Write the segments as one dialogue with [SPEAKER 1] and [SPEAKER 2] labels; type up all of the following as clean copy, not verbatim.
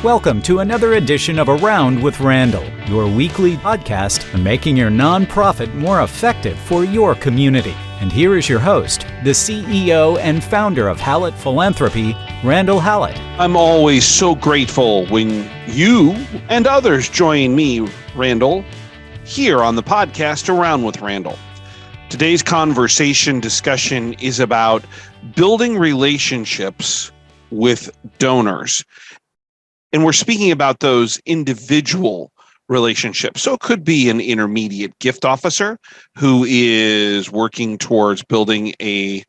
[SPEAKER 1] Welcome to another edition of Around with Randall, your weekly podcast on making your nonprofit more effective for your community. And here is your host, the CEO and founder of Hallett Philanthropy, Randall Hallett.
[SPEAKER 2] I'm always so grateful when you and others join me, Randall, here on the podcast Around with Randall. Today's discussion is about building relationships with donors. And we're speaking about those individual relationships. So it could be an intermediate gift officer who is working towards building a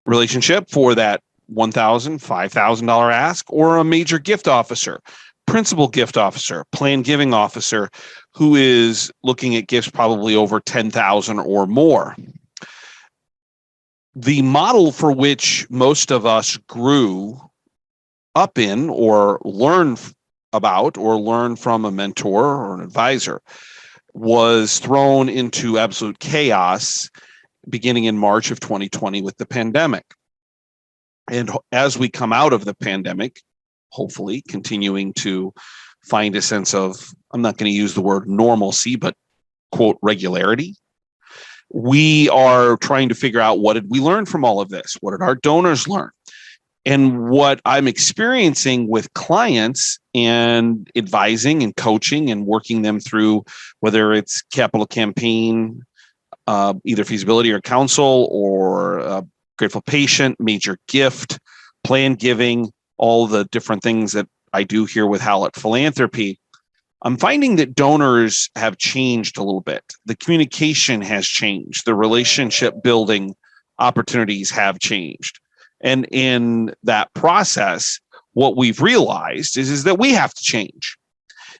[SPEAKER 2] relationship for that $1,000, $5,000 ask, or a major gift officer, principal gift officer, planned giving officer who is looking at gifts probably over $10,000 or more. The model for which most of us grew up in or learn about or learn from a mentor or an advisor was thrown into absolute chaos beginning in March of 2020 with the pandemic. And as we come out of the pandemic, hopefully continuing to find a sense of, I'm not going to use the word normalcy, but quote, regularity. We are trying to figure out, what did we learn from all of this? What did our donors learn? And what I'm experiencing with clients and advising and coaching and working them through, whether it's capital campaign, either feasibility or counsel, or grateful patient, major gift, planned giving, all the different things that I do here with Hallett Philanthropy, I'm finding that donors have changed a little bit. The communication has changed. The relationship building opportunities have changed. And in that process, what we've realized is that we have to change.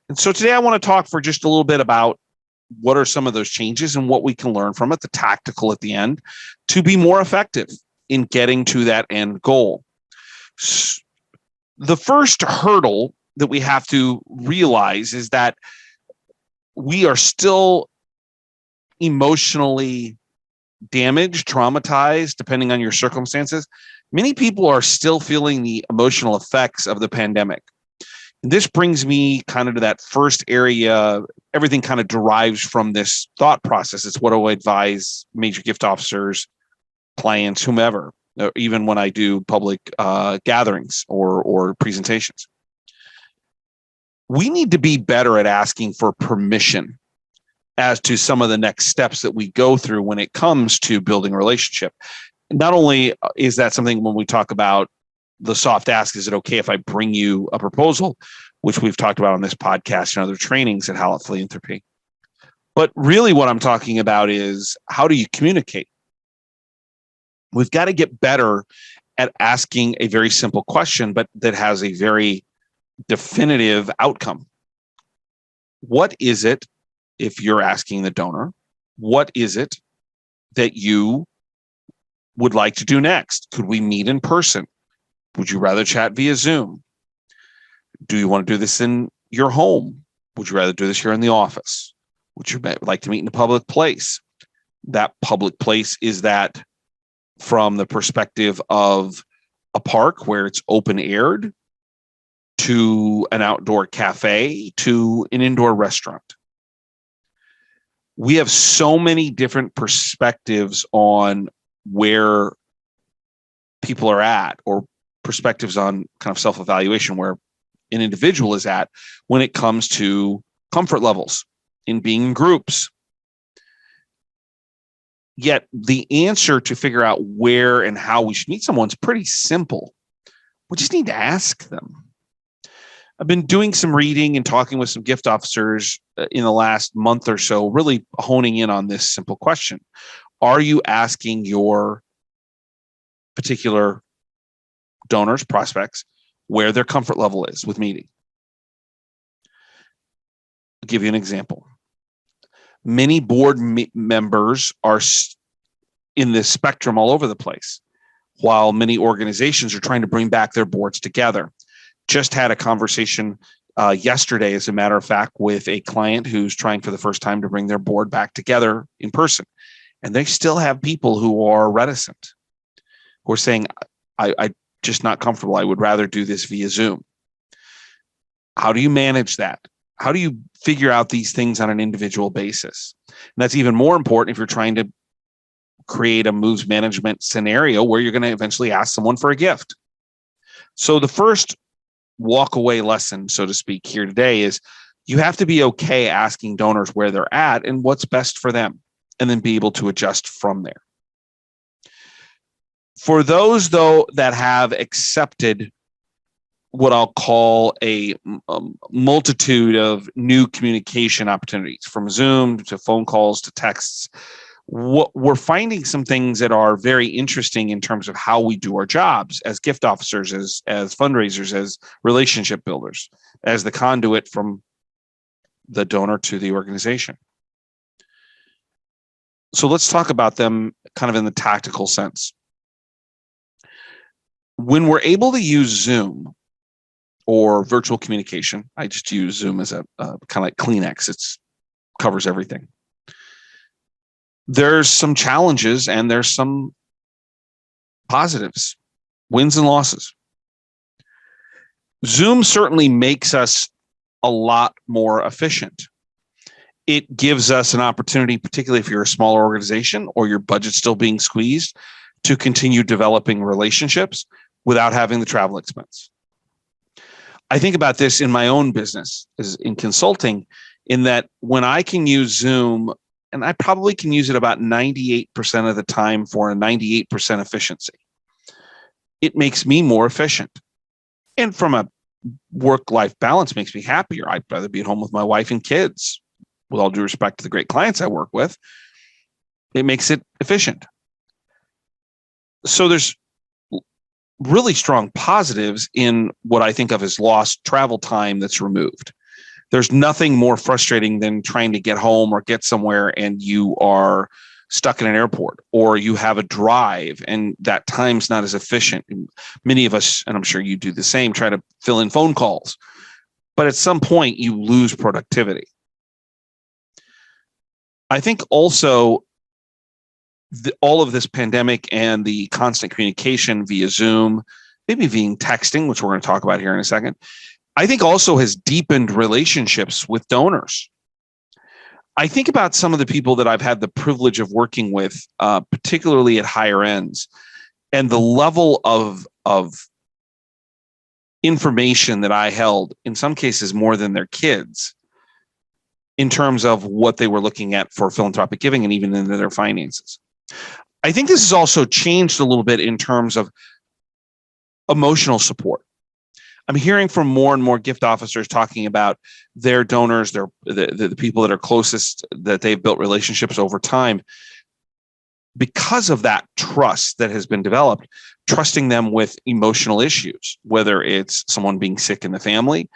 [SPEAKER 2] And so today I want to talk for just a little bit about what are some of those changes and what we can learn from it, the tactical at the end, to be more effective in getting to that end goal. The first hurdle that we have to realize is that we are still emotionally damaged, traumatized, depending on your circumstances. Many people are still feeling the emotional effects of the pandemic. And this brings me kind of to that first area. Everything kind of derives from this thought process. It's what I advise major gift officers, clients, whomever, even when I do public gatherings or presentations. We need to be better at asking for permission as to some of the next steps that we go through when it comes to building a relationship. Not only is that something when we talk about the soft ask, is it okay if I bring you a proposal, which we've talked about on this podcast and other trainings at Hallett Philanthropy, but really what I'm talking about is, how do you communicate? We've got to get better at asking a very simple question, but that has a very definitive outcome. What is it, if you're asking the donor, what is it that you would like to do next? Could we meet in person? Would you rather chat via Zoom? Do you want to do this in your home? Would you rather do this here in the office? Would you like to meet in a public place? That public place, is that from the perspective of a park where it's open aired, to an outdoor cafe, to an indoor restaurant? We have so many different perspectives on where people are at, or perspectives on kind of self-evaluation where an individual is at when it comes to comfort levels in being in groups. Yet the answer to figure out where and how we should meet someone is pretty simple. We just need to ask them. I've been doing some reading and talking with some gift officers in the last month or so, really honing in on this simple question. Are you asking your particular donors, prospects, where their comfort level is with meeting? I'll give you an example. Many board members are in this spectrum all over the place, while many organizations are trying to bring back their boards together. Just had a conversation yesterday, as a matter of fact, with a client who's trying for the first time to bring their board back together in person. And they still have people who are reticent, who are saying, I just not comfortable. I would rather do this via Zoom. How do you manage that? How do you figure out these things on an individual basis? And that's even more important if you're trying to create a moves management scenario where you're going to eventually ask someone for a gift. So the first walk away lesson, so to speak, here today is you have to be okay asking donors where they're at and what's best for them, and then be able to adjust from there. For those, though, that have accepted what I'll call a multitude of new communication opportunities, from Zoom to phone calls to texts, we're finding some things that are very interesting in terms of how we do our jobs as gift officers, as fundraisers, as relationship builders, as the conduit from the donor to the organization. So let's talk about them kind of in the tactical sense. When we're able to use Zoom or virtual communication, I just use Zoom as a kind of like Kleenex. It covers everything. There's some challenges and there's some positives, wins and losses. Zoom certainly makes us a lot more efficient. It gives us an opportunity, particularly if you're a smaller organization or your budget's still being squeezed, to continue developing relationships without having the travel expense. I think about this in my own business, as in consulting, in that when I can use Zoom, and I probably can use it about 98% of the time for a 98% efficiency, it makes me more efficient. And from a work-life balance, makes me happier. I'd rather be at home with my wife and kids. With all due respect to the great clients I work with, it makes it efficient. So there's really strong positives in what I think of as lost travel time that's removed. There's nothing more frustrating than trying to get home or get somewhere and you are stuck in an airport, or you have a drive and that time's not as efficient. And many of us, and I'm sure you do the same, try to fill in phone calls. But at some point you lose productivity. I think also all of this pandemic and the constant communication via Zoom, maybe via texting, which we're going to talk about here in a second, I think also has deepened relationships with donors. I think about some of the people that I've had the privilege of working with, particularly at higher ends, and the level of information that I held, in some cases more than their kids, in terms of what they were looking at for philanthropic giving and even into their finances. I think this has also changed a little bit in terms of emotional support. I'm hearing from more and more gift officers talking about their donors, the people that are closest, that they've built relationships over time. Because of that trust that has been developed, trusting them with emotional issues, whether it's someone being sick in the family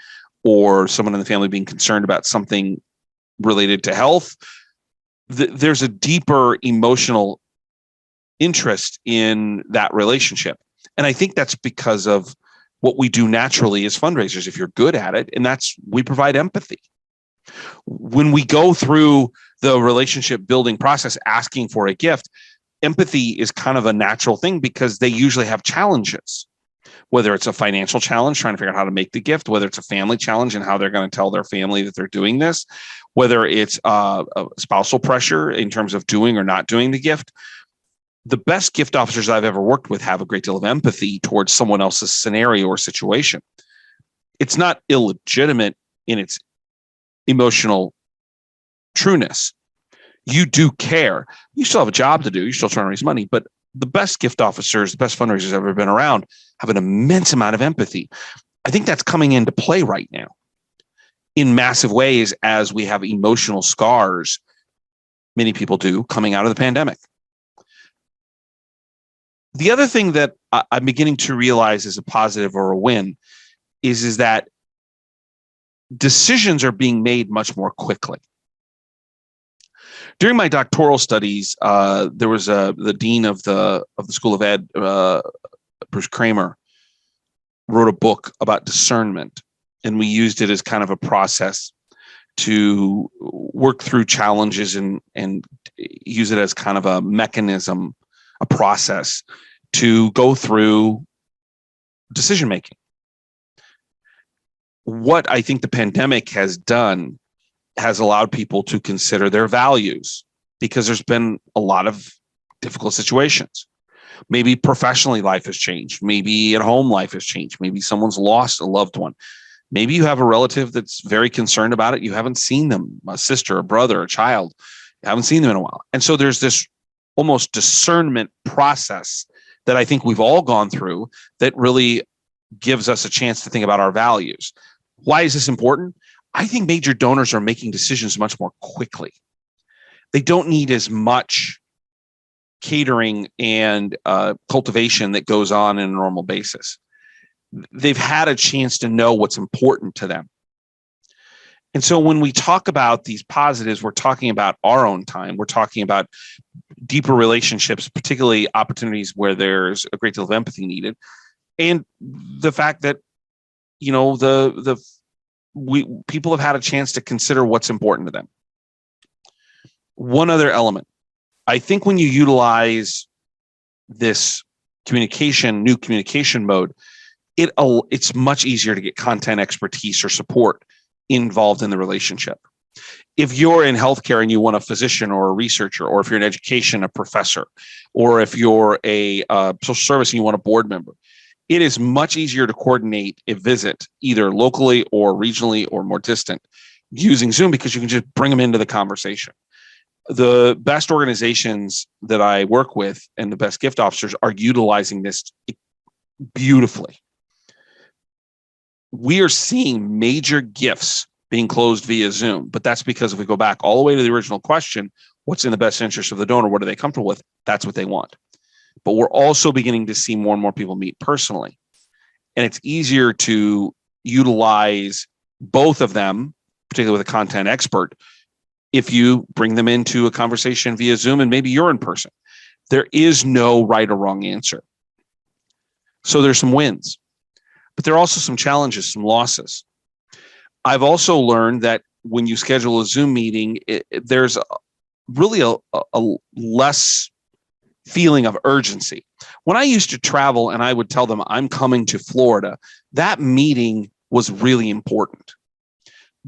[SPEAKER 2] or someone in the family being concerned about something related to health, there's a deeper emotional interest in that relationship. And I think that's because of what we do naturally as fundraisers, if you're good at it, and we provide empathy. When we go through the relationship building process asking for a gift, empathy is kind of a natural thing because they usually have challenges. Whether it's a financial challenge, trying to figure out how to make the gift, whether it's a family challenge and how they're going to tell their family that they're doing this, whether it's a spousal pressure in terms of doing or not doing the gift. The best gift officers I've ever worked with have a great deal of empathy towards someone else's scenario or situation. It's not illegitimate in its emotional trueness. You do care. You still have a job to do. You're still trying to raise money, but the best gift officers, the best fundraisers I've ever been around have an immense amount of empathy. I think that's coming into play right now in massive ways as we have emotional scars, many people do, coming out of the pandemic. The other thing that I'm beginning to realize is a positive or a win is that decisions are being made much more quickly. During my doctoral studies, there was the dean of the School of Ed, Bruce Kramer, wrote a book about discernment, and we used it as kind of a process to work through challenges and use it as kind of a mechanism, a process to go through decision making. what I think the pandemic has done has allowed people to consider their values, because there's been a lot of difficult situations. Maybe professionally life has changed. Maybe at home life has changed. Maybe someone's lost a loved one. Maybe you have a relative that's very concerned about it. You haven't seen them, a sister, a brother, a child. You haven't seen them in a while. And so there's this almost discernment process that I think we've all gone through that really gives us a chance to think about our values. Why is this important? I think major donors are making decisions much more quickly. They don't need as much catering and cultivation that goes on in a normal basis. They've had a chance to know what's important to them. And so when we talk about these positives, we're talking about our own time. We're talking about deeper relationships, particularly opportunities where there's a great deal of empathy needed. And the fact that, people have had a chance to consider what's important to them. One other element, I think when you utilize this new communication mode, it's much easier to get content expertise or support involved in the relationship. If you're in healthcare and you want a physician or a researcher, or if you're in education, a professor, or if you're a social service and you want a board member, it is much easier to coordinate a visit either locally or regionally or more distant using Zoom, because you can just bring them into the conversation. The best organizations that I work with and the best gift officers are utilizing this beautifully. We are seeing major gifts being closed via Zoom, but that's because if we go back all the way to the original question, what's in the best interest of the donor? What are they comfortable with? That's what they want. But we're also beginning to see more and more people meet personally. And it's easier to utilize both of them, particularly with a content expert, if you bring them into a conversation via Zoom and maybe you're in person. There is no right or wrong answer. So there's some wins, but there are also some challenges, some losses. I've also learned that when you schedule a Zoom meeting, there's really a less feeling of urgency. When I used to travel and I would tell them I'm coming to Florida, that meeting was really important.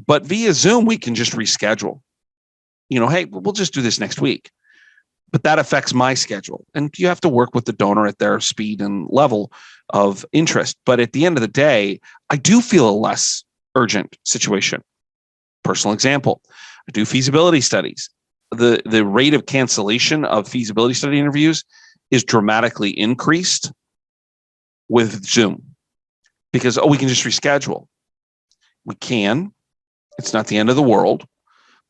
[SPEAKER 2] But via Zoom, we can just reschedule. Hey, we'll just do this next week. But that affects my schedule. And you have to work with the donor at their speed and level of interest. But at the end of the day, I do feel a less urgent situation. Personal example, I do feasibility studies. The rate of cancellation of feasibility study interviews is dramatically increased with Zoom because, we can just reschedule. We can. It's not the end of the world.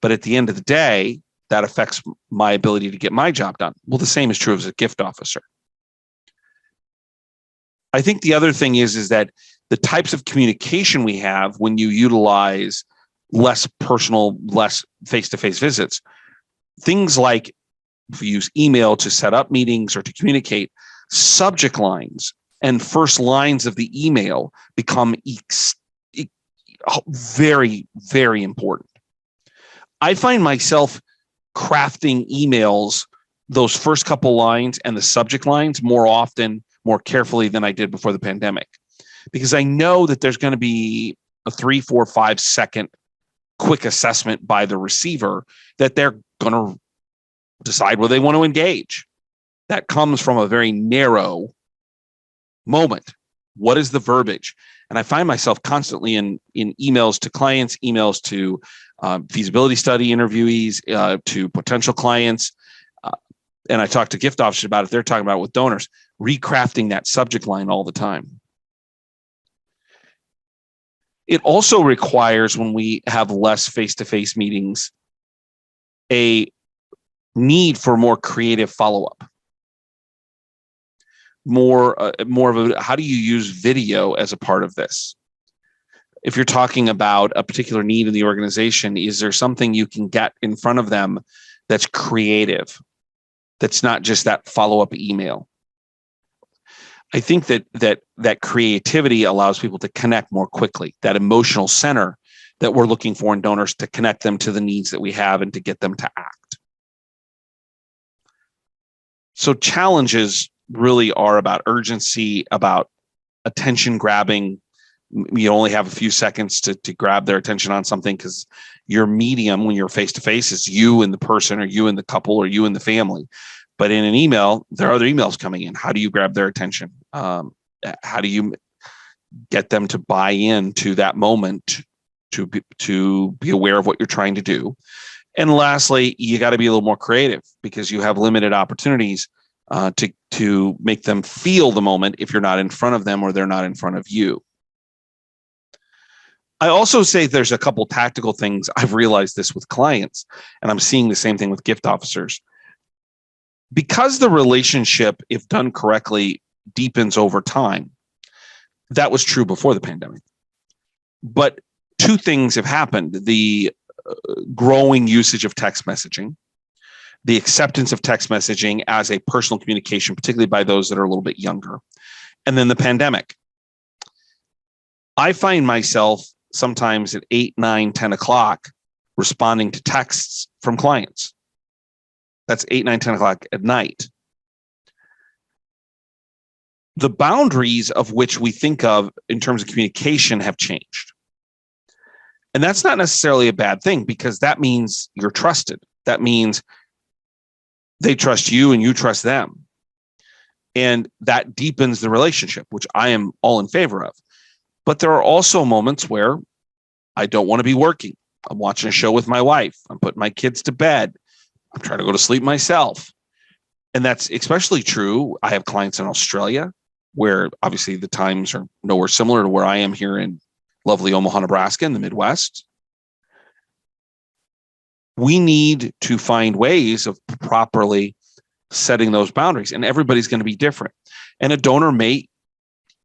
[SPEAKER 2] But at the end of the day, that affects my ability to get my job done. Well, the same is true as a gift officer. I think the other thing is that the types of communication we have when you utilize less personal, less face-to-face visits, things like if you use email to set up meetings or to communicate, subject lines and first lines of the email become very, very important. I find myself crafting emails, those first couple lines and the subject lines more often, more carefully than I did before the pandemic, because I know that there's going to be a 3, 4, 5 second quick assessment by the receiver that they're going to decide where they want to engage. That comes from a very narrow moment. What is the verbiage? And I find myself constantly in emails to clients, emails to feasibility study interviewees, to potential clients. And I talk to gift officers about it. They're talking about it with donors, recrafting that subject line all the time. It also requires, when we have less face-to-face meetings, a need for more creative follow-up. More of a, how do you use video as a part of this? If you're talking about a particular need in the organization, is there something you can get in front of them that's creative, that's not just that follow-up email? I think that creativity allows people to connect more quickly, that emotional center that we're looking for in donors, to connect them to the needs that we have and to get them to act. So challenges really are about urgency, about attention grabbing, You only have a few seconds to grab their attention on something, because your medium when you're face to face is you and the person, or you and the couple, or you and the family. But in an email, there are other emails coming in. How do you grab their attention? How do you get them to buy into that moment, to be aware of what you're trying to do? And lastly, you got to be a little more creative, because you have limited opportunities to make them feel the moment if you're not in front of them or they're not in front of you. I also say there's a couple tactical things. I've realized this with clients, and I'm seeing the same thing with gift officers. Because the relationship, if done correctly, deepens over time. That was true before the pandemic. But two things have happened: the growing usage of text messaging, the acceptance of text messaging as a personal communication, particularly by those that are a little bit younger, and then the pandemic. I find myself sometimes at 8, 9, 10 o'clock responding to texts from clients. That's 8, 9, 10 o'clock at night. The boundaries of which we think of in terms of communication have changed. And that's not necessarily a bad thing, because that means you're trusted. That means they trust you and you trust them. And that deepens the relationship, which I am all in favor of. But there are also moments where I don't want to be working. I'm watching a show with my wife. I'm putting my kids to bed. I'm trying to go to sleep myself. And that's especially true. I have clients in Australia, where obviously the times are nowhere similar to where I am here in lovely Omaha, Nebraska, in the Midwest. We need to find ways of properly setting those boundaries, and everybody's going to be different. And a donor may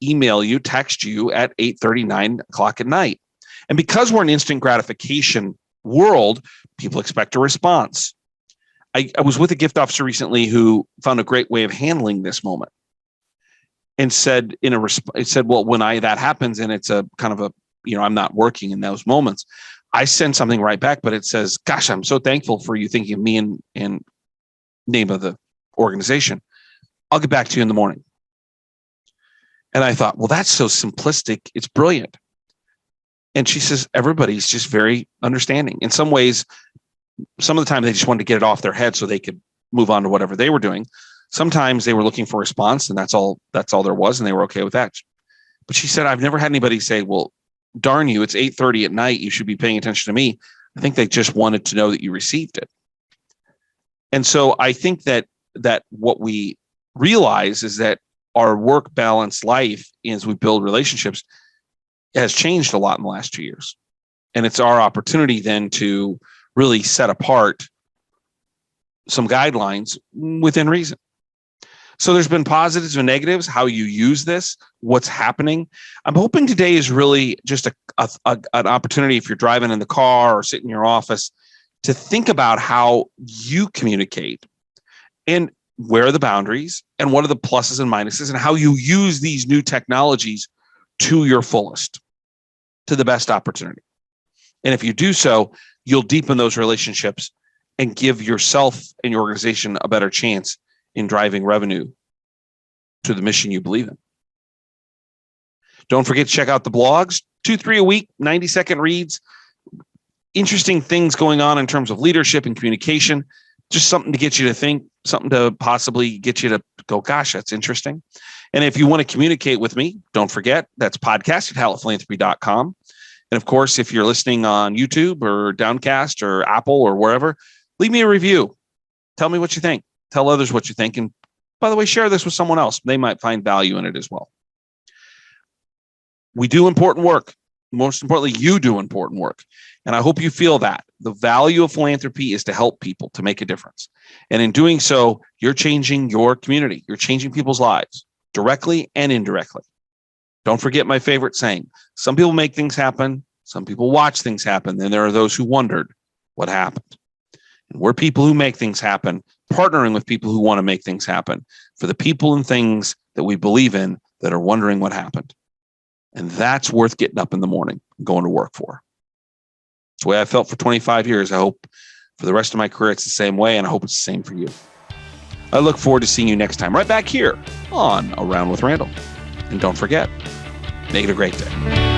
[SPEAKER 2] email you, text you at 8:30, 9 o'clock at night. And because we're an instant gratification world, people expect a response. I was with a gift officer recently who found a great way of handling this moment, and said well, when that happens and it's a kind of a, I'm not working in those moments, I send something right back, but it says, gosh, I'm so thankful for you thinking of me and name of the organization. I'll get back to you in the morning. And I thought, well, that's so simplistic. It's brilliant. And she says, everybody's just very understanding. In some ways, some of the time they just wanted to get it off their head so they could move on to whatever they were doing. Sometimes they were looking for a response, and that's all there was, and they were okay with that. But she said, I've never had anybody say, well, darn you, it's 8:30 at night, you should be paying attention to me. I think they just wanted to know that you received it. And so I think that what we realize is that our work balance life, as we build relationships, has changed a lot in the last 2 years. And it's our opportunity then to really set apart some guidelines within reason. So there's been positives and negatives, how you use this, what's happening. I'm hoping today is really just an opportunity, if you're driving in the car or sitting in your office, to think about how you communicate and where are the boundaries and what are the pluses and minuses, and how you use these new technologies to your fullest, to the best opportunity. And if you do so, you'll deepen those relationships and give yourself and your organization a better chance in driving revenue to the mission you believe in. Don't forget to check out the blogs, 2-3 a week, 90-second reads, interesting things going on in terms of leadership and communication, just something to get you to think, something to possibly get you to go, gosh, that's interesting. And if you want to communicate with me, don't forget, that's podcast@hallettphilanthropy.com. And of course, if you're listening on YouTube or Downcast or Apple or wherever, leave me a review. Tell me what you think. Tell others what you think. And by the way, share this with someone else. They might find value in it as well. We do important work. Most importantly, you do important work. And I hope you feel that. The value of philanthropy is to help people, to make a difference. And in doing so, you're changing your community. You're changing people's lives, directly and indirectly. Don't forget my favorite saying. Some people make things happen. Some people watch things happen. Then there are those who wondered what happened. And we're people who make things happen, partnering with people who want to make things happen for the people and things that we believe in that are wondering what happened. And that's worth getting up in the morning and going to work for. It's the way I felt for 25 years. I hope for the rest of my career it's the same way, and I hope it's the same for you. I look forward to seeing you next time, right back here on Around with Randall. And don't forget, make it a great day.